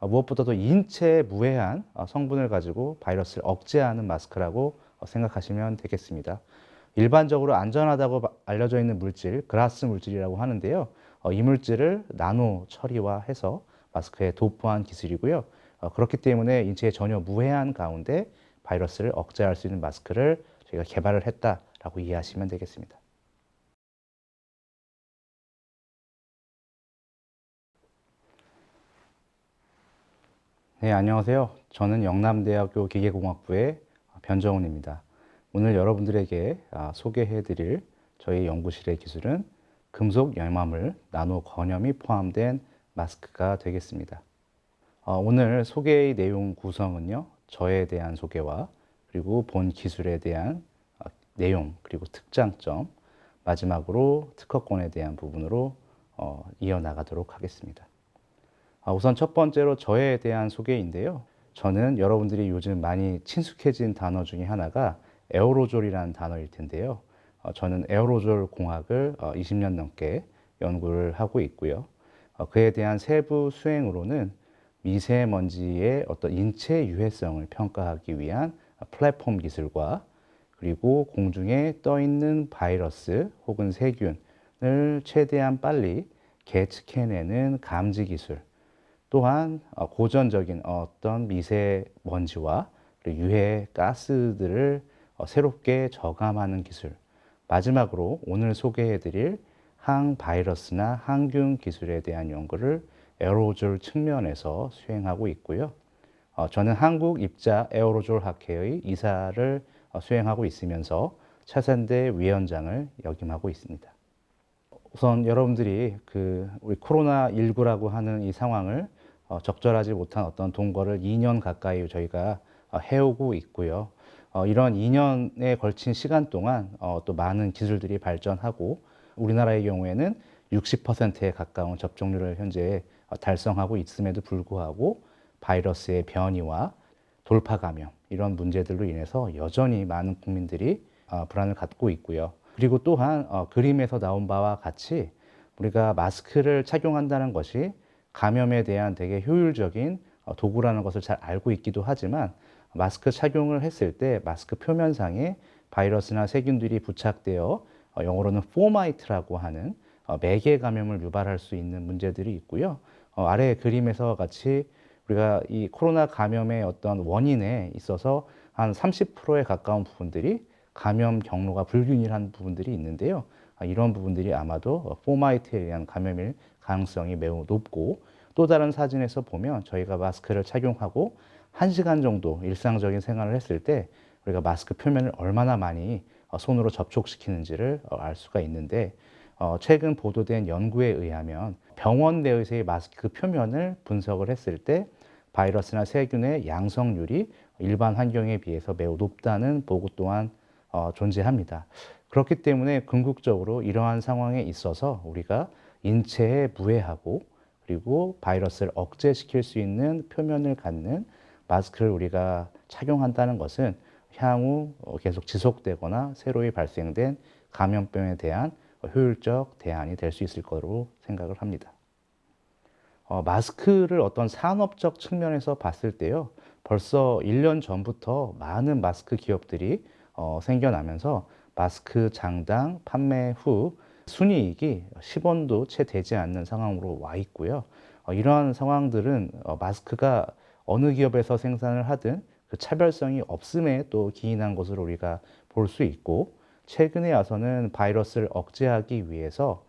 무엇보다도 인체에 무해한 성분을 가지고 바이러스를 억제하는 마스크라고 생각하시면 되겠습니다. 일반적으로 안전하다고 알려져 있는 물질, 그라스 물질이라고 하는데요. 이 물질을 나노 처리화해서 마스크에 도포한 기술이고요. 그렇기 때문에 인체에 전혀 무해한 가운데 바이러스를 억제할 수 있는 마스크를 저희가 개발을 했다라고 이해하시면 되겠습니다. 네, 안녕하세요. 저는 영남대학교 기계공학부의 변정훈입니다. 오늘 여러분들에게 소개해-드릴 저희 연구실의 기술은 금속 열마물 나노 건염이 포함된 마스크가 되겠습니다. 오늘 소개의 내용 구성은요, 저에 대한 소개와 그리고 본 기술에 대한 내용 그리고 특장점, 마지막으로 특허권에 대한 부분으로 이어나가도록 하겠습니다. 우선 첫 번째로 저에 대한 소개인데요. 저는 여러분들이 요즘 많이 친숙해진 단어 중에 하나가 에어로졸이라는 단어일 텐데요. 저는 에어로졸 공학을 20년 넘게 연구를 하고 있고요. 그에 대한 세부 수행으로는 미세먼지의 어떤 인체 유해성을 평가하기 위한 플랫폼 기술과 그리고 공중에 떠 있는 바이러스 혹은 세균을 최대한 빨리 계측해내는 감지 기술, 또한 고전적인 어떤 미세먼지와 유해 가스들을 새롭게 저감하는 기술, 마지막으로 오늘 소개해드릴 항바이러스나 항균 기술에 대한 연구를 에어로졸 측면에서 수행하고 있고요. 저는 한국 입자 에어로졸 학회의 이사를 수행하고 있으면서 차산대 위원장을 역임하고 있습니다. 우선 여러분들이 우리 코로나19라고 하는 이 상황을 적절하지 못한 어떤 동거를 2년 가까이 저희가 해오고 있고요. 이런 2년에 걸친 시간 동안 또 많은 기술들이 발전하고 우리나라의 경우에는 60%에 가까운 접종률을 현재 달성하고 있음에도 불구하고 바이러스의 변이와 돌파 감염 이런 문제들로 인해서 여전히 많은 국민들이 불안을 갖고 있고요. 그리고 또한 그림에서 나온 바와 같이 우리가 마스크를 착용한다는 것이 감염에 대한 되게 효율적인 도구라는 것을 잘 알고 있기도 하지만 마스크 착용을 했을 때 마스크 표면상에 바이러스나 세균들이 부착되어 영어로는 포마이트라고 하는 매개 감염을 유발할 수 있는 문제들이 있고요. 아래 그림에서 같이 우리가 이 코로나 감염의 어떤 원인에 있어서 한 30%에 가까운 부분들이 감염 경로가 불균일한 부분들이 있는데요. 이런 부분들이 아마도 포마이트에 의한 감염일 가능성이 매우 높고, 또 다른 사진에서 보면 저희가 마스크를 착용하고 1시간 정도 일상적인 생활을 했을 때 우리가 마스크 표면을 얼마나 많이 손으로 접촉시키는지를 알 수가 있는데, 최근 보도된 연구에 의하면 병원 내에서의 마스크 표면을 분석을 했을 때 바이러스나 세균의 양성률이 일반 환경에 비해서 매우 높다는 보고 또한 존재합니다. 그렇기 때문에 궁극적으로 이러한 상황에 있어서 우리가 인체에 무해하고 그리고 바이러스를 억제시킬 수 있는 표면을 갖는 마스크를 우리가 착용한다는 것은 향후 계속 지속되거나 새로이 발생된 감염병에 대한 효율적 대안이 될 수 있을 거로 생각을 합니다. 마스크를 어떤 산업적 측면에서 봤을 때요, 벌써 1년 전부터 많은 마스크 기업들이 생겨나면서 마스크 장당 판매 후 순이익이 10원도 채 되지 않는 상황으로 와 있고요. 이러한 상황들은 마스크가 어느 기업에서 생산을 하든 그 차별성이 없음에 또 기인한 것으로 우리가 볼 수 있고, 최근에 와서는 바이러스를 억제하기 위해서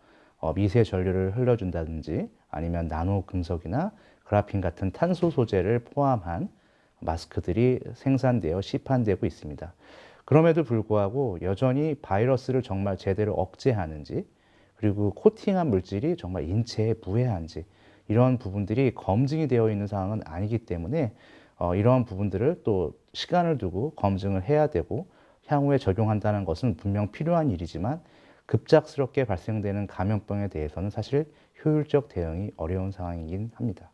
미세 전류를 흘려준다든지 아니면 나노 금속이나 그라핀 같은 탄소 소재를 포함한 마스크들이 생산되어 시판되고 있습니다. 그럼에도 불구하고 여전히 바이러스를 정말 제대로 억제하는지, 그리고 코팅한 물질이 정말 인체에 무해한지, 이런 부분들이 검증이 되어 있는 상황은 아니기 때문에 이러한 부분들을 또 시간을 두고 검증을 해야 되고 향후에 적용한다는 것은 분명 필요한 일이지만 급작스럽게 발생되는 감염병에 대해서는 사실 효율적 대응이 어려운 상황이긴 합니다.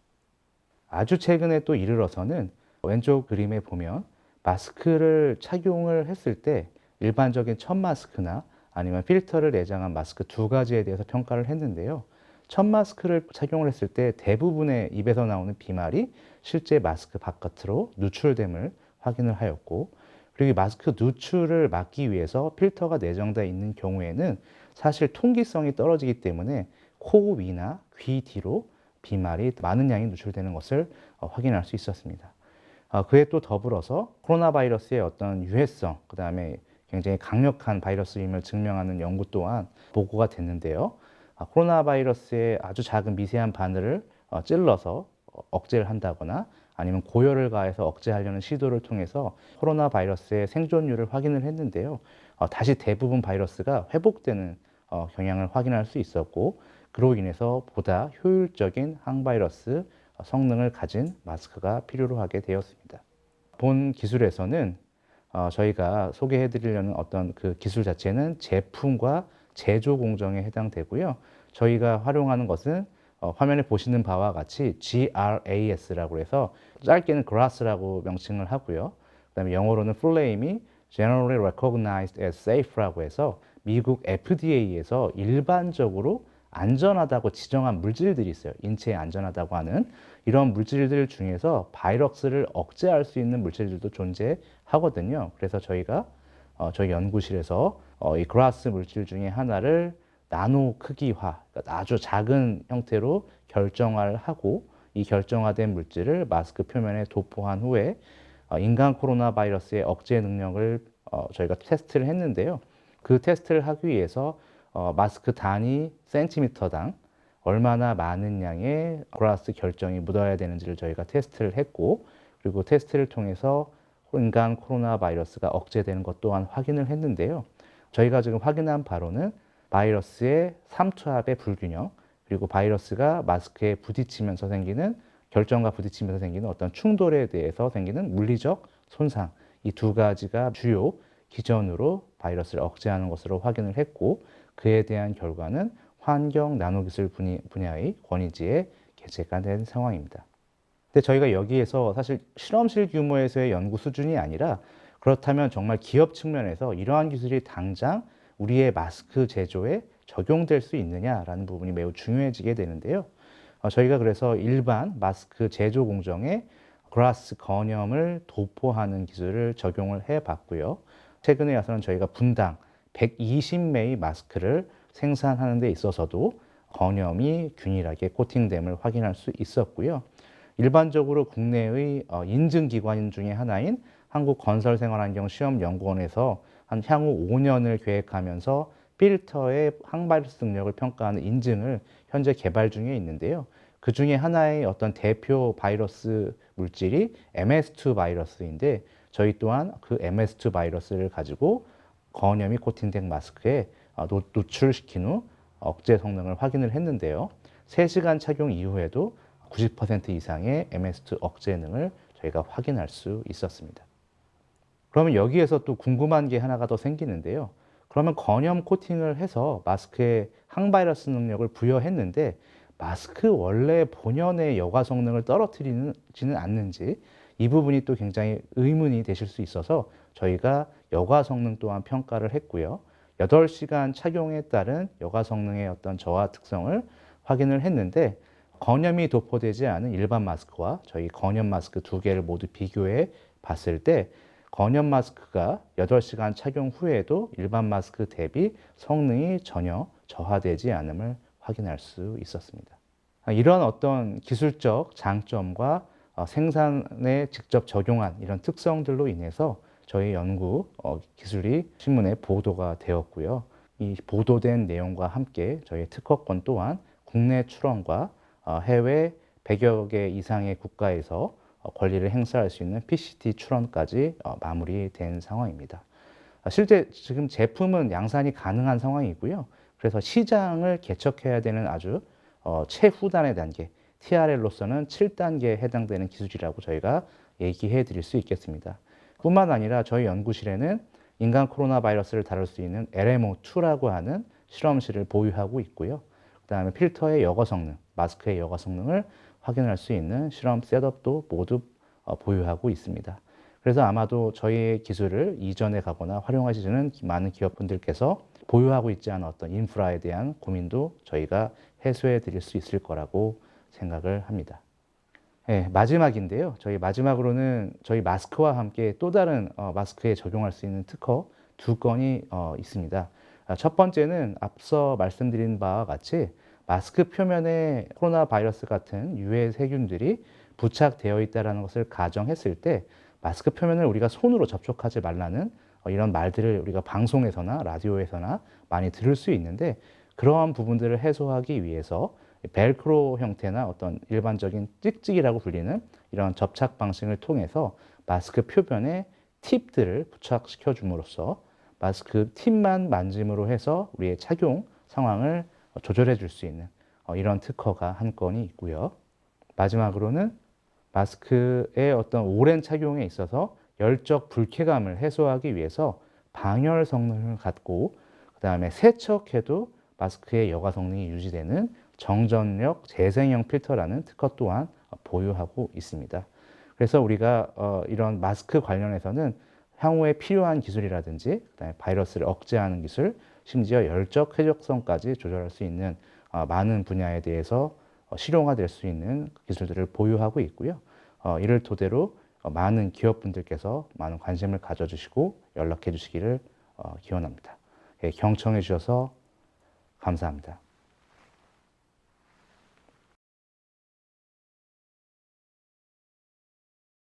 아주 최근에 또 이르러서는 왼쪽 그림에 보면 마스크를 착용을 했을 때 일반적인 천 마스크나 아니면 필터를 내장한 마스크 두 가지에 대해서 평가를 했는데요. 첫 마스크를 착용을 했을 때 대부분의 입에서 나오는 비말이 실제 마스크 바깥으로 누출됨을 확인을 하였고, 그리고 이 마스크 누출을 막기 위해서 필터가 내장되어 있는 경우에는 사실 통기성이 떨어지기 때문에 코 위나 귀 뒤로 비말이 많은 양이 누출되는 것을 확인할 수 있었습니다. 그에 또 더불어서 코로나 바이러스의 어떤 유해성, 그 다음에 굉장히 강력한 바이러스임을 증명하는 연구 또한 보고가 됐는데요. 코로나 바이러스의 아주 작은 미세한 바늘을 찔러서 억제를 한다거나 아니면 고열을 가해서 억제하려는 시도를 통해서 코로나 바이러스의 생존율을 확인을 했는데요. 다시 대부분 바이러스가 회복되는 경향을 확인할 수 있었고, 그로 인해서 보다 효율적인 항바이러스 성능을 가진 마스크가 필요로 하게 되었습니다. 본 기술에서는 저희가 소개해 드리려는 어떤 그 기술 자체는 제품과 제조 공정에 해당되고요. 저희가 활용하는 것은 화면에 보시는 바와 같이 GRAS라고 해서 짧게는 GRAS라고 명칭을 하고요. 그다음에 영어로는 플레임이 Generally Recognized as Safe라고 해서 미국 FDA에서 일반적으로 안전하다고 지정한 물질들이 있어요. 인체에 안전하다고 하는 이런 물질들 중에서 바이러스를 억제할 수 있는 물질들도 존재하거든요. 그래서 저희가 저희 연구실에서 이 그라스 물질 중에 하나를 나노 크기화, 그러니까 아주 작은 형태로 결정화를 하고, 이 결정화된 물질을 마스크 표면에 도포한 후에 인간 코로나 바이러스의 억제 능력을 저희가 테스트를 했는데요. 그 테스트를 하기 위해서 마스크 단위 센티미터당 얼마나 많은 양의 그라스 결정이 묻어야 되는지를 저희가 테스트를 했고, 그리고 테스트를 통해서 인간 코로나 바이러스가 억제되는 것 또한 확인을 했는데요. 저희가 지금 확인한 바로는 바이러스의 삼투압의 불균형, 그리고 바이러스가 마스크에 부딪히면서 생기는, 결정과 부딪히면서 생기는 어떤 충돌에 대해서 생기는 물리적 손상, 이 두 가지가 주요 기전으로 바이러스를 억제하는 것으로 확인을 했고, 그에 대한 결과는 환경 나노기술 분야의 권위지에 게재가 된 상황입니다. 근데 저희가 여기에서 사실 실험실 규모에서의 연구 수준이 아니라, 그렇다면 정말 기업 측면에서 이러한 기술이 당장 우리의 마스크 제조에 적용될 수 있느냐라는 부분이 매우 중요해지게 되는데요. 저희가 그래서 일반 마스크 제조 공정에 그라스 건염을 도포하는 기술을 적용을 해봤고요. 최근에 와서는 저희가 분당 120매의 마스크를 생산하는 데 있어서도 건염이 균일하게 코팅됨을 확인할 수 있었고요. 일반적으로 국내의 인증기관 중에 하나인 한국건설생활환경시험연구원에서 한 향후 5년을 계획하면서 필터의 항바이러스 능력을 평가하는 인증을 현재 개발 중에 있는데요. 그 중에 하나의 어떤 대표 바이러스 물질이 MS2 바이러스인데, 저희 또한 그 MS2 바이러스를 가지고 건염이 코팅된 마스크에 노출시킨 후 억제 성능을 확인을 했는데요. 3시간 착용 이후에도 90% 이상의 MS2 억제능을 저희가 확인할 수 있었습니다. 그러면 여기에서 또 궁금한 게 하나가 더 생기는데요. 그러면 건염 코팅을 해서 마스크에 항바이러스 능력을 부여했는데 마스크 원래 본연의 여과 성능을 떨어뜨리지는 않는지, 이 부분이 또 굉장히 의문이 되실 수 있어서 저희가 여과 성능 또한 평가를 했고요. 8시간 착용에 따른 여과 성능의 어떤 저하 특성을 확인을 했는데, 건염이 도포되지 않은 일반 마스크와 저희 건염 마스크 두 개를 모두 비교해 봤을 때 건염 마스크가 8시간 착용 후에도 일반 마스크 대비 성능이 전혀 저하되지 않음을 확인할 수 있었습니다. 이런 어떤 기술적 장점과 생산에 직접 적용한 이런 특성들로 인해서 저희 연구 기술이 신문에 보도가 되었고요. 이 보도된 내용과 함께 저희 특허권 또한 국내 출원과 해외 100여 개 이상의 국가에서 권리를 행사할 수 있는 PCT 출원까지 마무리된 상황입니다. 실제 지금 제품은 양산이 가능한 상황이고요. 그래서 시장을 개척해야 되는 아주 최후단의 단계, TRL로서는 7단계에 해당되는 기술이라고 저희가 얘기해 드릴 수 있겠습니다. 뿐만 아니라 저희 연구실에는 인간 코로나 바이러스를 다룰 수 있는 LMO2라고 하는 실험실을 보유하고 있고요. 그 다음에 필터의 여과 성능, 마스크의 여과 성능을 확인할 수 있는 실험 셋업도 모두 보유하고 있습니다. 그래서 아마도 저희의 기술을 이전해 가거나 활용하시는 많은 기업분들께서 보유하고 있지 않은 어떤 인프라에 대한 고민도 저희가 해소해 드릴 수 있을 거라고 생각을 합니다. 네, 마지막인데요. 저희 마지막으로는 저희 마스크와 함께 또 다른 마스크에 적용할 수 있는 특허 두 건이 있습니다. 첫 번째는 앞서 말씀드린 바와 같이 마스크 표면에 코로나 바이러스 같은 유해 세균들이 부착되어 있다는 것을 가정했을 때 마스크 표면을 우리가 손으로 접촉하지 말라는 이런 말들을 우리가 방송에서나 라디오에서나 많이 들을 수 있는데, 그러한 부분들을 해소하기 위해서 벨크로 형태나 어떤 일반적인 찍찍이라고 불리는 이런 접착 방식을 통해서 마스크 표면에 팁들을 부착시켜 줌으로써 마스크 팁만 만짐으로 해서 우리의 착용 상황을 조절해 줄 수 있는 이런 특허가 한 건이 있고요. 마지막으로는 마스크의 어떤 오랜 착용에 있어서 열적 불쾌감을 해소하기 위해서 방열 성능을 갖고, 그 다음에 세척해도 마스크의 여과 성능이 유지되는 정전력 재생형 필터라는 특허 또한 보유하고 있습니다. 그래서 우리가 이런 마스크 관련해서는 향후에 필요한 기술이라든지, 그다음에 바이러스를 억제하는 기술, 심지어 열적 회적성까지 조절할 수 있는 많은 분야에 대해서 실용화될 수 있는 기술들을 보유하고 있고요. 이를 토대로 많은 기업분들께서 많은 관심을 가져주시고 연락해 주시기를 기원합니다. 예, 경청해 주셔서 감사합니다.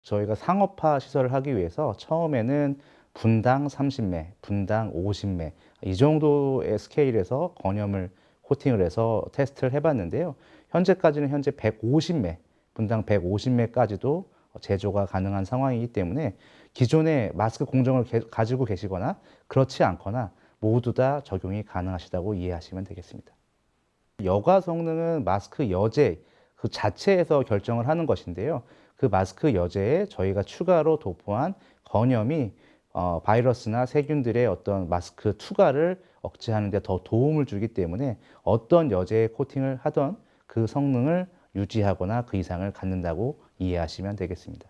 저희가 상업화 시설을 하기 위해서 처음에는 분당 30매, 분당 50매 이 정도의 스케일에서 건염을 코팅을 해서 테스트를 해봤는데요. 현재 150매, 분당 150매까지도 제조가 가능한 상황이기 때문에 기존의 마스크 공정을 가지고 계시거나 그렇지 않거나 모두 다 적용이 가능하시다고 이해하시면 되겠습니다. 여과 성능은 마스크 여제 그 자체에서 결정을 하는 것인데요. 그 마스크 여제에 저희가 추가로 도포한 건염이 바이러스나 세균들의 어떤 마스크 투과를 억제하는 데 더 도움을 주기 때문에 어떤 여제에 코팅을 하던 그 성능을 유지하거나 그 이상을 갖는다고 이해하시면 되겠습니다.